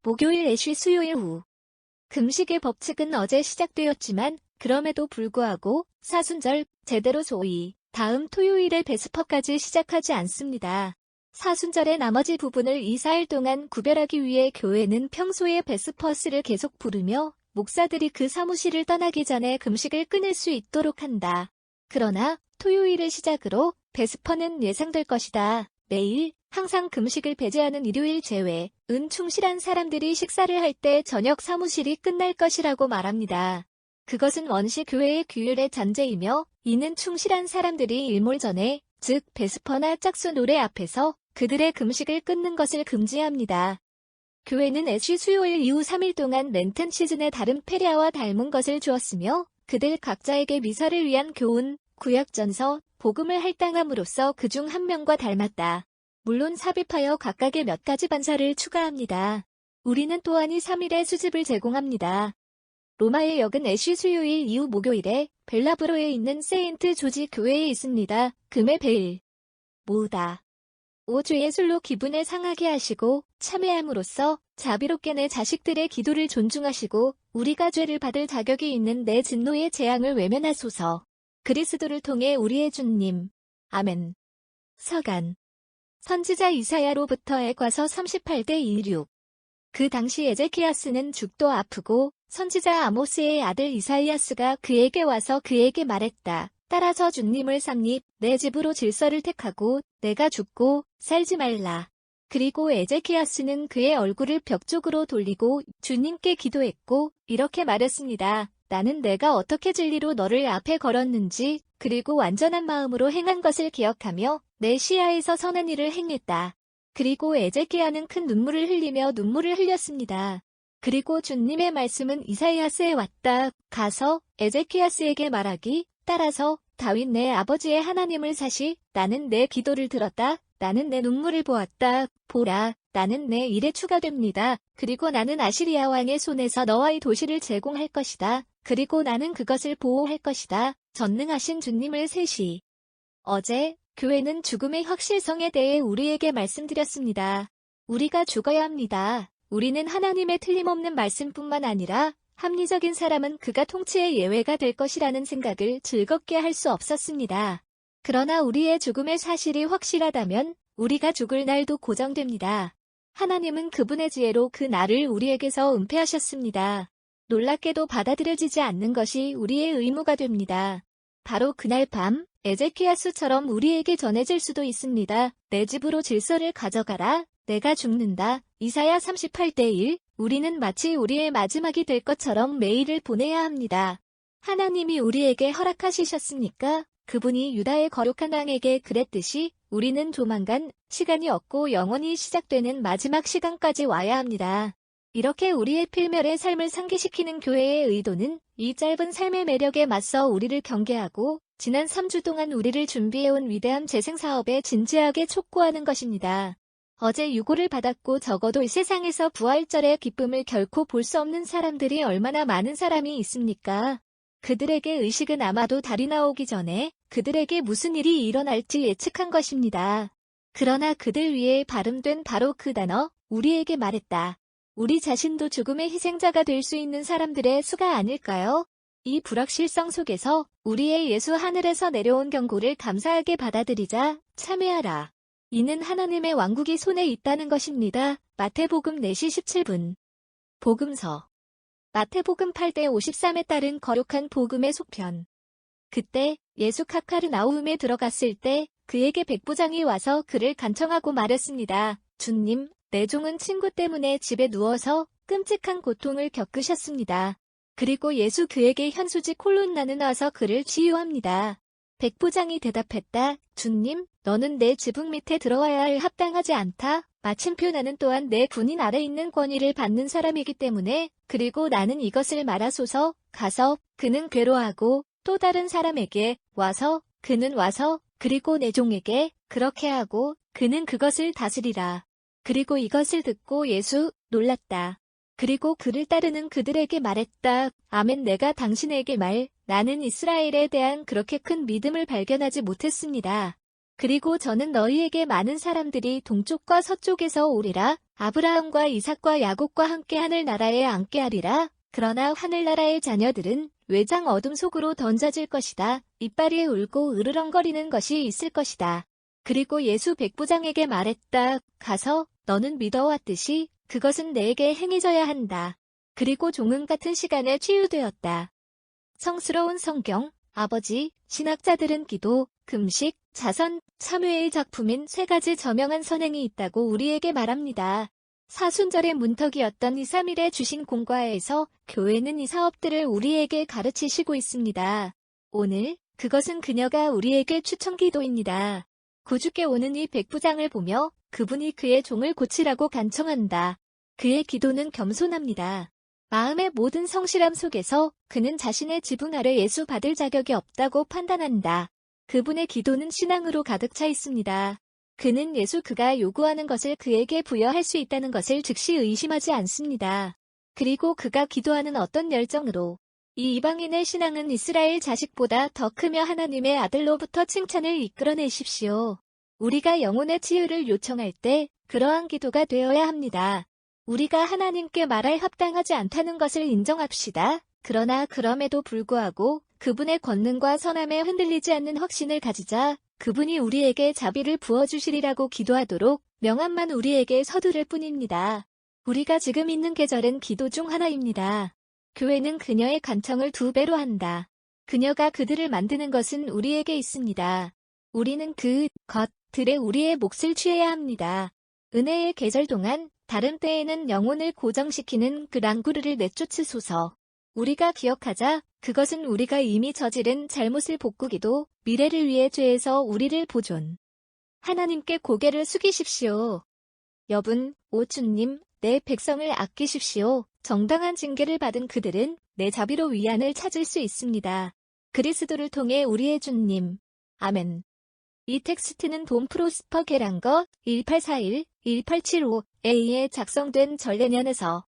목요일 애쉬 수요일 후. 금식의 법칙은 어제 시작되었지만 그럼에도 불구하고 사순절, 제대로 소위 다음 토요일에 베스퍼까지 시작하지 않습니다. 사순절의 나머지 부분을 2-4일 동안 구별하기 위해 교회는 평소에 베스퍼스를 계속 부르며 목사들이 그 사무실을 떠나기 전에 금식을 끊을 수 있도록 한다. 그러나 토요일을 시작으로 베스퍼는 예상될 것이다. 매일 항상 금식을 배제하는 일요일 제외, 충실한 사람들이 식사를 할 때 저녁 사무실이 끝날 것이라고 말합니다. 그것은 원시 교회의 규율의 잔재이며 이는 충실한 사람들이 일몰 전에, 즉 베스퍼나 짝수 노래 앞에서 그들의 금식을 끊는 것을 금지합니다. 교회는 애쉬 수요일 이후 3일 동안 렌튼 시즌에 다른 페리아와 닮은 것을 주었으며 그들 각자에게 미사를 위한 교훈, 구약전서, 복음을 할당함으로써 그중 한 명과 닮았다. 물론 삽입하여 각각의 몇 가지 반사를 추가합니다. 우리는 또한 이 3일의 수집을 제공합니다. 로마의 역은 애쉬 수요일 이후 목요일에 벨라브로에 있는 세인트 조지 교회에 있습니다. 금의 베일 모으다. 5주의 술로 기분을 상하게 하시고 참회함으로써 자비롭게 내 자식들의 기도를 존중하시고 우리가 죄를 받을 자격이 있는 내 진노의 재앙을 외면하소서. 그리스도를 통해 우리의 주님. 아멘. 서간. 선지자 이사야로부터의 과서 38-26. 그 당시 에제키야스는 죽도 아프고 선지자 아모스의 아들 이사이야스가 그에게 와서 그에게 말했다. 따라서 주님을 삼립 내 집으로 질서를 택하고 내가 죽고 살지 말라. 그리고 에제키야스는 그의 얼굴을 벽 쪽으로 돌리고 주님께 기도했고 이렇게 말했습니다. 나는 내가 어떻게 진리로 너를 앞에 걸었는지 그리고 완전한 마음으로 행한 것을 기억하며 내 시야에서 선한 일을 행했다. 그리고 에제키야는 큰 눈물을 흘리며 눈물을 흘렸습니다. 그리고 주님의 말씀은 이사이야스에 왔다. 가서 에제키야스에게 말하기. 따라서 다윗 내 아버지의 하나님을 사시. 나는 내 기도를 들었다. 나는 내 눈물을 보았다. 보라, 나는 내 일에 추가됩니다. 그리고 나는 아시리아 왕의 손에서 너와 이 도시를 제공할 것이다. 그리고 나는 그것을 보호할 것이다. 전능하신 주님을 세시. 어제 교회는 죽음의 확실성에 대해 우리에게 말씀드렸습니다. 우리가 죽어야 합니다. 우리는 하나님의 틀림없는 말씀뿐만 아니라 합리적인 사람은 그가 통치의 예외가 될 것이라는 생각을 즐겁게 할 수 없었습니다. 그러나 우리의 죽음의 사실이 확실하다면 우리가 죽을 날도 고정됩니다. 하나님은 그분의 지혜로 그 날을 우리에게서 은폐하셨습니다. 놀랍게도 받아들여지지 않는 것이 우리의 의무가 됩니다. 바로 그날 밤 에제키야스처럼 우리에게 전해질 수도 있습니다. 내 집으로 질서를 가져가라. 내가 죽는다. 이사야 38-1. 우리는 마치 우리의 마지막이 될 것처럼 매일을 보내야 합니다. 하나님이 우리에게 허락하시셨으니까 그분이 유다의 거룩한 왕에게 그랬듯이 우리는 조만간 시간이 없고 영원히 시작되는 마지막 시간까지 와야 합니다. 이렇게 우리의 필멸의 삶을 상기시키는 교회의 의도는 이 짧은 삶의 매력에 맞서 우리를 경계하고 지난 3주 동안 우리를 준비해온 위대한 재생사업에 진지하게 촉구하는 것입니다. 어제 유고를 받았고 적어도 이 세상에서 부활절의 기쁨을 결코 볼 수 없는 사람들이 얼마나 많은 사람이 있습니까? 그들에게 의식은 아마도 달이 나오기 전에 그들에게 무슨 일이 일어날지 예측한 것입니다. 그러나 그들 위에 발음된 바로 그 단어, 우리에게 말했다. 우리 자신도 죽음의 희생자가 될 수 있는 사람들의 수가 아닐까요? 이 불확실성 속에서 우리의 예수 하늘에서 내려온 경고를 감사하게 받아들이자 참회하라. 이는 하나님의 왕국이 손에 있다는 것입니다. 마태복음 4시 17분. 복음서. 마태복음 8-53에 따른 거룩한 복음의 속편. 그때 예수 카파르나움에 들어갔을 때 그에게 백부장이 와서 그를 간청하고 말했습니다. 주님, 내 종은 친구 때문에 집에 누워서 끔찍한 고통을 겪으셨습니다. 그리고 예수 그에게 현수지 콜론나는 와서 그를 치유합니다. 백부장이 대답했다. 주님, 너는 내 지붕 밑에 들어와야 할 합당하지 않다. 마침표 나는 또한 내 군인 아래 있는 권위를 받는 사람이기 때문에 그리고 나는 이것을 말하소서. 가서 그는 괴로워하고 또 다른 사람에게 와서 그는 와서 그리고 내 종에게 그렇게 하고 그는 그것을 다스리라. 그리고 이것을 듣고 예수 놀랐다. 그리고 그를 따르는 그들에게 말했다. 아멘 내가 당신에게 나는 이스라엘에 대한 그렇게 큰 믿음을 발견하지 못했습니다. 그리고 저는 너희에게 많은 사람들이 동쪽과 서쪽에서 오리라. 아브라함과 이삭과 야곱과 함께 하늘나라에 앉게 하리라. 그러나 하늘나라의 자녀들은 외장 어둠 속으로 던져질 것이다. 이빨이 울고 으르렁거리는 것이 있을 것이다. 그리고 예수 백부장에게 말했다. 가서 너는 믿어왔듯이 그것은 내게 행해져야 한다. 그리고 종은 같은 시간에 치유되었다. 성스러운 성경, 아버지, 신학자들은 기도, 금식, 자선, 참회의 작품인 3가지 저명한 선행이 있다고 우리에게 말합니다. 사순절의 문턱이었던 2-3일에 주신 공과에서 교회는 이 사업들을 우리에게 가르치시고 있습니다. 오늘 그것은 그녀가 우리에게 추천 기도입니다. 구주께 오는 이 백부장을 보며 그분이 그의 종을 고치라고 간청한다. 그의 기도는 겸손합니다. 마음의 모든 성실함 속에서 그는 자신의 지붕 아래 예수 받을 자격이 없다고 판단한다. 그분의 기도는 신앙으로 가득 차 있습니다. 그는 예수 그가 요구하는 것을 그에게 부여할 수 있다는 것을 즉시 의심하지 않습니다. 그리고 그가 기도하는 어떤 열정으로 이 이방인의 신앙은 이스라엘 자식보다 더 크며 하나님의 아들로부터 칭찬을 이끌어내십시오. 우리가 영혼의 치유를 요청할 때 그러한 기도가 되어야 합니다. 우리가 하나님께 말할 합당하지 않다는 것을 인정합시다. 그러나 그럼에도 불구하고 그분의 권능과 선함에 흔들리지 않는 확신을 가지자 그분이 우리에게 자비를 부어주시리라고 기도하도록 명함만 우리에게 서두를 뿐입니다. 우리가 지금 있는 계절은 기도 중 하나입니다. 교회는 그녀의 간청을 2배로 한다. 그녀가 그들을 만드는 것은 우리에게 있습니다. 우리는 그 것들에 우리의 몫을 취해야 합니다. 은혜의 계절 동안 다른 때에는 영혼을 고정시키는 그 랑구르를 내쫓으소서. 우리가 기억하자 그것은 우리가 이미 저지른 잘못을 복구기도 미래를 위해 죄에서 우리를 보존. 하나님께 고개를 숙이십시오. 여분, 오 주님, 내 백성을 아끼십시오. 정당한 징계를 받은 그들은 내 자비로 위안을 찾을 수 있습니다. 그리스도를 통해 우리의 주님. 아멘. 이 텍스트는 돈 프로스퍼 게랑거 1841-1875A에 작성된 전례년에서